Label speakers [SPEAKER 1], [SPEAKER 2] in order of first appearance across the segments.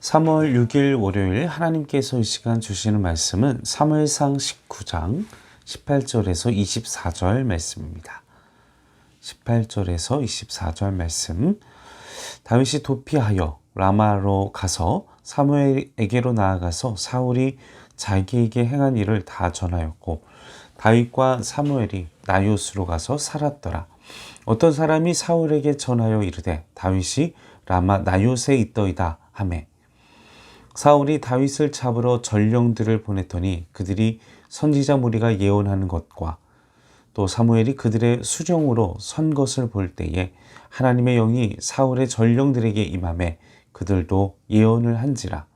[SPEAKER 1] 3월 6일 월요일 하나님께서 이 시간 주시는 말씀은 사무엘상 19장 18절에서 24절 말씀입니다. 18절에서 24절 말씀. 다윗이 도피하여 라마로 가서 사무엘에게로 나아가서 사울이 자기에게 행한 일을 다 전하였고 다윗과 사무엘이 나요스로 가서 살았더라. 어떤 사람이 사울에게 전하여 이르되 다윗이 라마 나요스에 있더이다 하매 사울이 다윗을 잡으러 전령들을 보냈더니 그들이 선지자 무리가 예언하는 것과 또 사무엘이 그들의 수종으로 선 것을 볼 때에 하나님의 영이 사울의 전령들에게 임하매 그들도 예언을 한지라.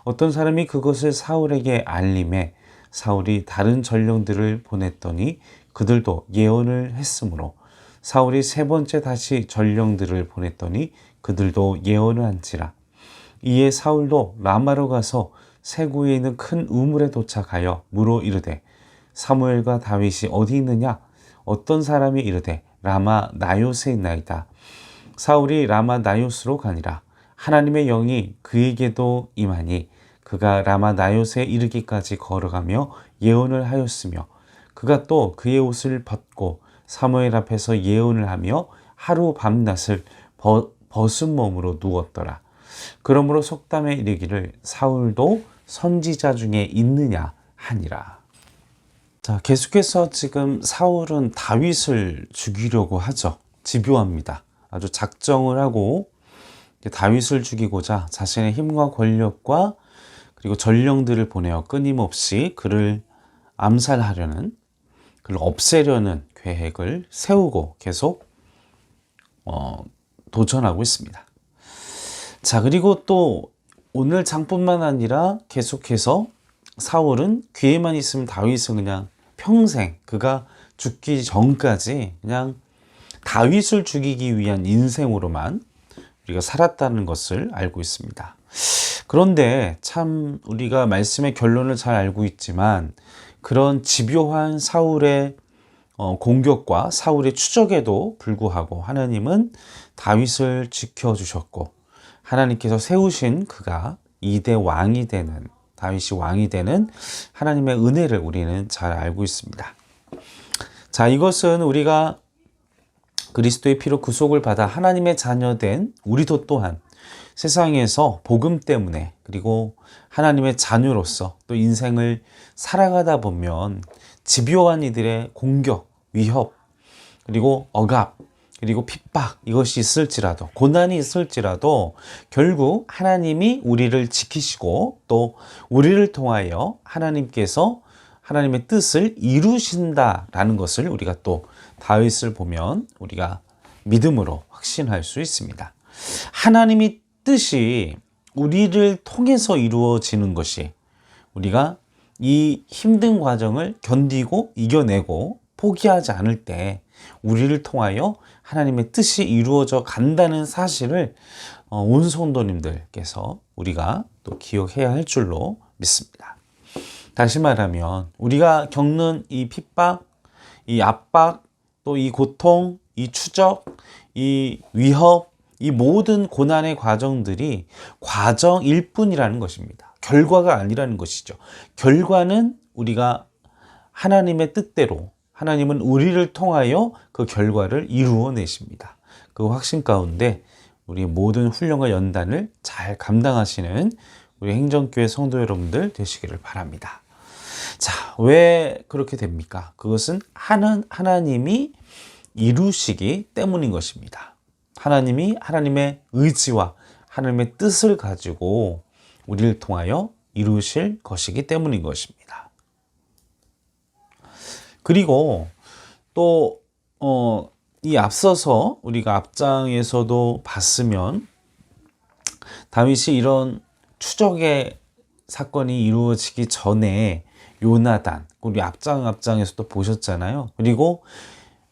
[SPEAKER 1] 어떤 사람이 그것을 사울에게 알림해 사울이 다른 전령들을 보냈더니 그들도 예언을 했으므로 사울이 세 번째 다시 전령들을 보냈더니 그들도 예언을 한지라. 이에 사울도 라마로 가서 세구에 있는 큰 우물에 도착하여 물어 이르되 사무엘과 다윗이 어디 있느냐? 어떤 사람이 이르되 라마 나요스에 있나이다. 사울이 라마 나요스로 가니라. 하나님의 영이 그에게도 임하니 그가 라마 나요스에 이르기까지 걸어가며 예언을 하였으며 그가 또 그의 옷을 벗고 사무엘 앞에서 예언을 하며 하루 밤낮을 벗은 몸으로 누웠더라. 그러므로 속담에 이르기를 사울도 선지자 중에 있느냐 하니라. 자, 계속해서 지금 사울은 다윗을 죽이려고 하죠. 집요합니다. 아주 작정을 하고 다윗을 죽이고자 자신의 힘과 권력과 그리고 전령들을 보내어 끊임없이 그를 암살하려는, 그를 없애려는 계획을 세우고 계속 도전하고 있습니다. 자, 그리고 또 오늘 장뿐만 아니라 계속해서 사울은 기회만 있으면 다윗은 그냥 평생 그가 죽기 전까지 그냥 다윗을 죽이기 위한 인생으로만 우리가 살았다는 것을 알고 있습니다. 그런데 참 우리가 말씀의 결론을 잘 알고 있지만 그런 집요한 사울의 공격과 사울의 추적에도 불구하고 하나님은 다윗을 지켜주셨고 하나님께서 세우신 그가 2대 왕이 되는, 다윗이 왕이 되는 하나님의 은혜를 우리는 잘 알고 있습니다. 자, 이것은 우리가 그리스도의 피로 구속을 받아 하나님의 자녀된 우리도 또한 세상에서 복음 때문에 그리고 하나님의 자녀로서 또 인생을 살아가다 보면 집요한 이들의 공격, 위협, 그리고 억압, 그리고 핍박 이것이 있을지라도 고난이 있을지라도 결국 하나님이 우리를 지키시고 또 우리를 통하여 하나님께서 하나님의 뜻을 이루신다라는 것을 우리가 또 다윗을 보면 우리가 믿음으로 확신할 수 있습니다. 하나님의 뜻이 우리를 통해서 이루어지는 것이 우리가 이 힘든 과정을 견디고 이겨내고 포기하지 않을 때 우리를 통하여 하나님의 뜻이 이루어져 간다는 사실을 온 성도님들께서 우리가 또 기억해야 할 줄로 믿습니다. 다시 말하면 우리가 겪는 이 핍박, 이 압박, 또 이 고통, 이 추적, 이 위협, 이 모든 고난의 과정들이 과정일 뿐이라는 것입니다. 결과가 아니라는 것이죠. 결과는 우리가 하나님의 뜻대로 하나님은 우리를 통하여 그 결과를 이루어내십니다. 그 확신 가운데 우리 모든 훈련과 연단을 잘 감당하시는 우리 행정교회 성도 여러분들 되시기를 바랍니다. 자, 왜 그렇게 됩니까? 그것은 하나님이 이루시기 때문인 것입니다. 하나님이 하나님의 의지와 하나님의 뜻을 가지고 우리를 통하여 이루실 것이기 때문인 것입니다. 그리고 또 이 앞서서 우리가 앞장에서도 봤으면 다윗이 이런 추적의 사건이 이루어지기 전에 요나단, 우리 앞장에서도 보셨잖아요. 그리고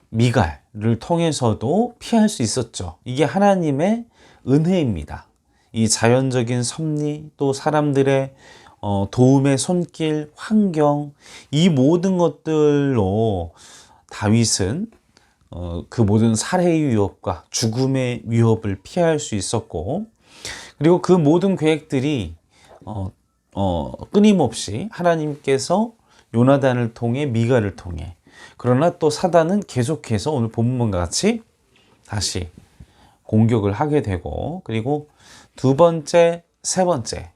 [SPEAKER 1] 미갈을 통해서도 피할 수 있었죠. 이게 하나님의 은혜입니다. 이 자연적인 섭리, 또 사람들의 도움의 손길, 환경, 이 모든 것들로 다윗은 그 모든 살해의 위협과 죽음의 위협을 피할 수 있었고 그리고 그 모든 계획들이 끊임없이 하나님께서 요나단을 통해 미가를 통해, 그러나 또 사단은 계속해서 오늘 본문과 같이 다시 공격을 하게 되고, 그리고 두 번째, 세 번째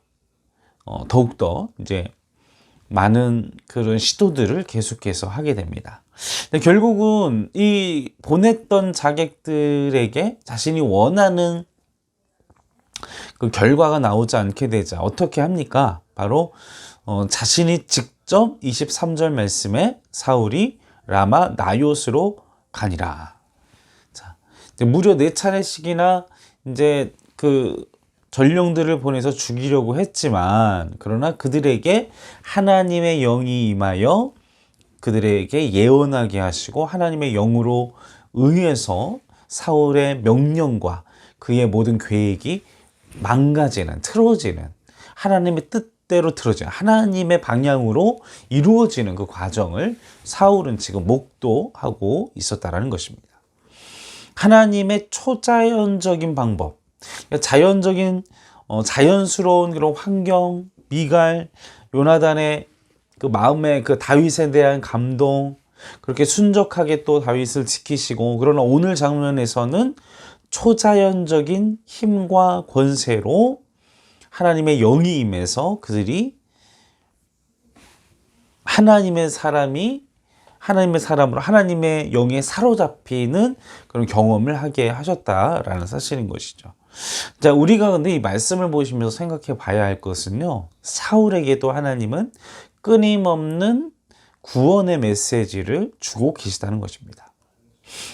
[SPEAKER 1] 더욱더 이제 많은 그런 시도들을 계속해서 하게 됩니다. 근데 결국은 이 보냈던 자객들에게 자신이 원하는 그 결과가 나오지 않게 되자 어떻게 합니까? 바로 자신이 직접 23절 말씀에 사울이 라마 나요스로 가니라. 자, 이제 무려 4차례씩이나 이제 그 전령들을 보내서 죽이려고 했지만, 그러나 그들에게 하나님의 영이 임하여 그들에게 예언하게 하시고 하나님의 영으로 의해서 사울의 명령과 그의 모든 계획이 망가지는, 틀어지는, 하나님의 뜻대로 틀어지는, 하나님의 방향으로 이루어지는 그 과정을 사울은 지금 목도하고 있었다라는 것입니다. 하나님의 초자연적인 방법, 자연적인 자연스러운 그런 환경, 미갈, 요나단의 그 마음의 그 다윗에 대한 감동, 그렇게 순적하게 또 다윗을 지키시고, 그러나 오늘 장면에서는 초자연적인 힘과 권세로 하나님의 영이 임해서 그들이 하나님의 사람으로 하나님의 영에 사로잡히는 그런 경험을 하게 하셨다라는 사실인 것이죠. 자, 우리가 근데 이 말씀을 보시면서 생각해 봐야 할 것은요, 사울에게도 하나님은 끊임없는 구원의 메시지를 주고 계시다는 것입니다.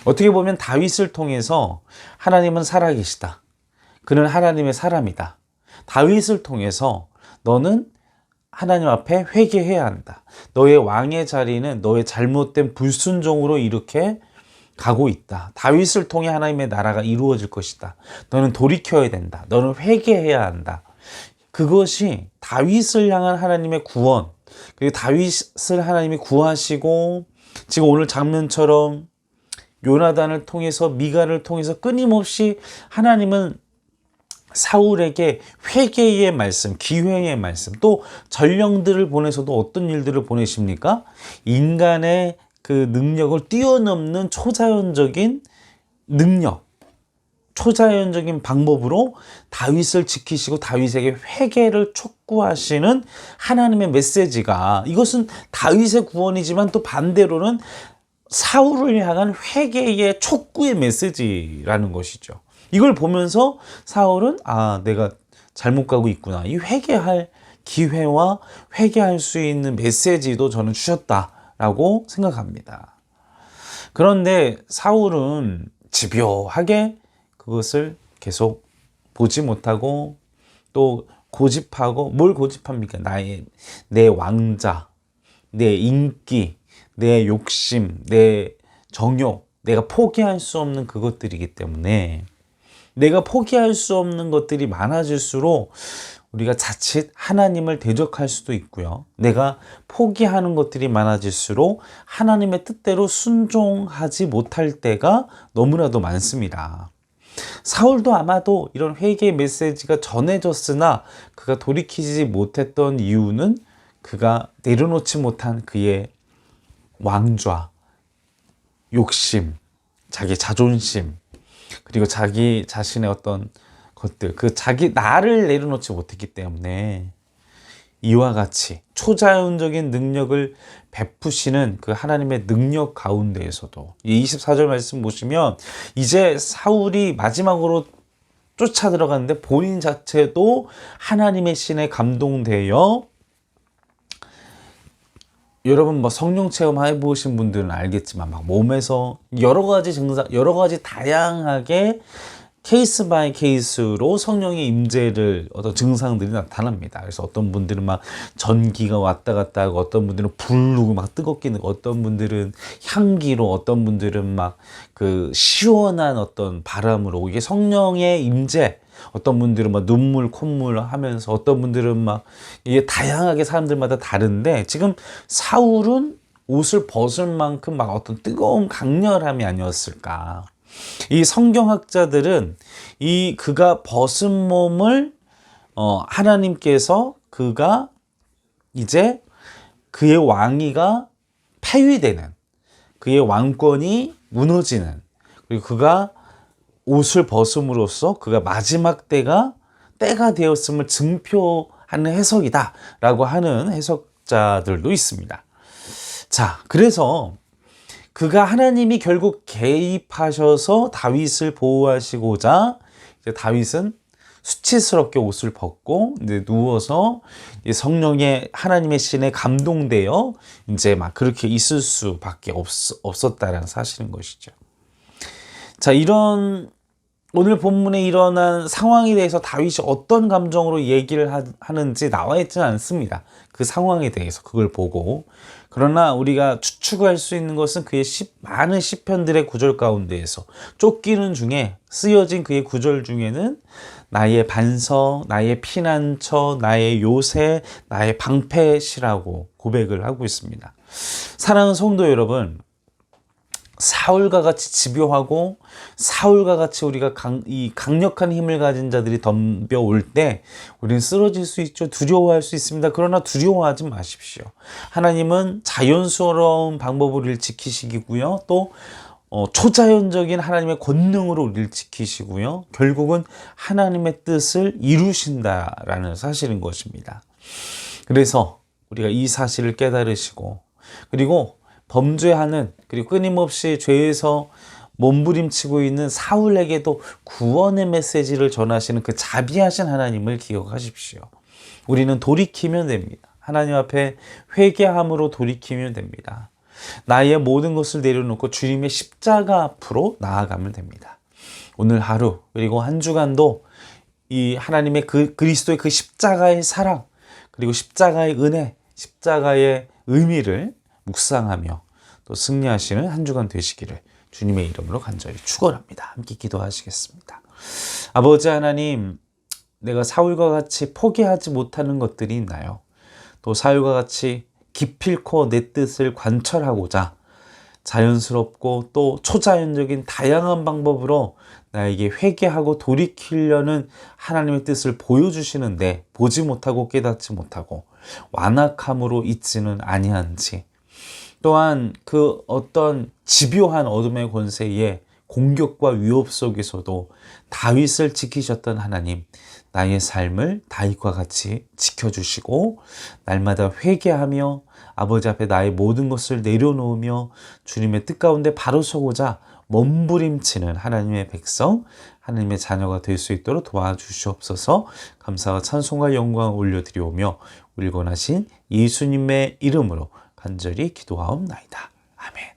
[SPEAKER 1] 어떻게 보면 다윗을 통해서 하나님은 살아계시다, 그는 하나님의 사람이다, 다윗을 통해서 너는 하나님 앞에 회개해야 한다, 너의 왕의 자리는 너의 잘못된 불순종으로 이렇게 가고 있다, 다윗을 통해 하나님의 나라가 이루어질 것이다, 너는 돌이켜야 된다, 너는 회개해야 한다. 그것이 다윗을 향한 하나님의 구원, 그리고 다윗을 하나님이 구하시고, 지금 오늘 장면처럼 요나단을 통해서, 미가를 통해서 끊임없이 하나님은 사울에게 회개의 말씀, 기회의 말씀, 또 전령들을 보내서도 어떤 일들을 보내십니까? 인간의 그 능력을 뛰어넘는 초자연적인 능력, 초자연적인 방법으로 다윗을 지키시고 다윗에게 회개를 촉구하시는 하나님의 메시지가, 이것은 다윗의 구원이지만 또 반대로는 사울을 향한 회개의 촉구의 메시지라는 것이죠. 이걸 보면서 사울은 내가 잘못 가고 있구나, 이 회개할 기회와 회개할 수 있는 메시지도 저는 주셨다라고 생각합니다. 그런데 사울은 집요하게 그것을 계속 보지 못하고 또 고집하고, 뭘 고집합니까? 내 왕자, 내 인기, 내 욕심, 내 정욕, 내가 포기할 수 없는 그것들이기 때문에, 내가 포기할 수 없는 것들이 많아질수록 우리가 자칫 하나님을 대적할 수도 있고요, 내가 포기하는 것들이 많아질수록 하나님의 뜻대로 순종하지 못할 때가 너무나도 많습니다. 사울도 아마도 이런 회개의 메시지가 전해졌으나 그가 돌이키지 못했던 이유는 그가 내려놓지 못한 그의 왕좌, 욕심, 자기 자존심, 그리고 자기 자신의 어떤 것들, 그 자기 나를 내려놓지 못했기 때문에 이와 같이 초자연적인 능력을 베푸시는 그 하나님의 능력 가운데에서도, 이 24절 말씀 보시면 이제 사울이 마지막으로 쫓아 들어갔는데 본인 자체도 하나님의 신에 감동되어, 여러분 뭐 성령 체험 해보신 분들은 알겠지만 막 몸에서 여러 가지 증상, 여러 가지 다양하게 케이스 바이 케이스로 성령의 임재를 어떤 증상들이 나타납니다. 그래서 어떤 분들은 막 전기가 왔다 갔다 하고, 어떤 분들은 불르고 막 뜨겁게 느끼고, 어떤 분들은 향기로, 어떤 분들은 막 그 시원한 어떤 바람으로, 이게 성령의 임재, 어떤 분들은 막 눈물 콧물 하면서, 어떤 분들은 막, 이게 다양하게 사람들마다 다른데, 지금 사울은 옷을 벗을 만큼 막 어떤 뜨거운 강렬함이 아니었을까. 이 성경학자들은 그가 벗은 몸을 하나님께서 그가 이제 그의 왕위가 폐위되는, 그의 왕권이 무너지는, 그리고 그가 옷을 벗음으로써 그가 마지막 때가 되었음을 증표하는 해석이다라고 하는 해석자들도 있습니다. 자, 그래서 그가 하나님이 결국 개입하셔서 다윗을 보호하시고자 이제 다윗은 수치스럽게 옷을 벗고 이제 누워서 성령의 하나님의 신에 감동되어 이제 막 그렇게 있을 수밖에 없었다라는 사실인 것이죠. 자, 이런 오늘 본문에 일어난 상황에 대해서 다윗이 어떤 감정으로 얘기를 하는지 나와 있지는 않습니다. 그 상황에 대해서 그걸 보고. 그러나 우리가 추측할 수 있는 것은 그의 많은 시편들의 구절 가운데에서 쫓기는 중에 쓰여진 그의 구절 중에는 나의 반석, 나의 피난처, 나의 요새, 나의 방패시라고 고백을 하고 있습니다. 사랑하는 성도 여러분, 사울과 같이 집요하고 사울과 같이 우리가 이 강력한 힘을 가진 자들이 덤벼올 때 우리는 쓰러질 수 있죠. 두려워할 수 있습니다. 그러나 두려워하지 마십시오. 하나님은 자연스러운 방법으로 우리를 지키시고요. 또 초자연적인 하나님의 권능으로 우리를 지키시고요. 결국은 하나님의 뜻을 이루신다라는 사실인 것입니다. 그래서 우리가 이 사실을 깨달으시고, 그리고 범죄하는, 그리고 끊임없이 죄에서 몸부림치고 있는 사울에게도 구원의 메시지를 전하시는 그 자비하신 하나님을 기억하십시오. 우리는 돌이키면 됩니다. 하나님 앞에 회개함으로 돌이키면 됩니다. 나의 모든 것을 내려놓고 주님의 십자가 앞으로 나아가면 됩니다. 오늘 하루, 그리고 한 주간도 이 하나님의 그리스도의 그 십자가의 사랑, 그리고 십자가의 은혜, 십자가의 의미를 묵상하며 또 승리하시는 한 주간 되시기를 주님의 이름으로 간절히 축원합니다. 함께 기도하시겠습니다. 아버지 하나님, 내가 사울과 같이 포기하지 못하는 것들이 있나요? 또 사울과 같이 기필코 내 뜻을 관철하고자 자연스럽고 또 초자연적인 다양한 방법으로 나에게 회개하고 돌이키려는 하나님의 뜻을 보여주시는데 보지 못하고 깨닫지 못하고 완악함으로 있지는 아니한지, 또한 그 어떤 집요한 어둠의 권세에 공격과 위협 속에서도 다윗을 지키셨던 하나님, 나의 삶을 다윗과 같이 지켜주시고 날마다 회개하며 아버지 앞에 나의 모든 것을 내려놓으며 주님의 뜻 가운데 바로 서고자 몸부림치는 하나님의 백성, 하나님의 자녀가 될 수 있도록 도와주시옵소서. 감사와 찬송과 영광을 올려드리오며 우리 권하신 예수님의 이름으로 간절히 기도하옵나이다. 아멘.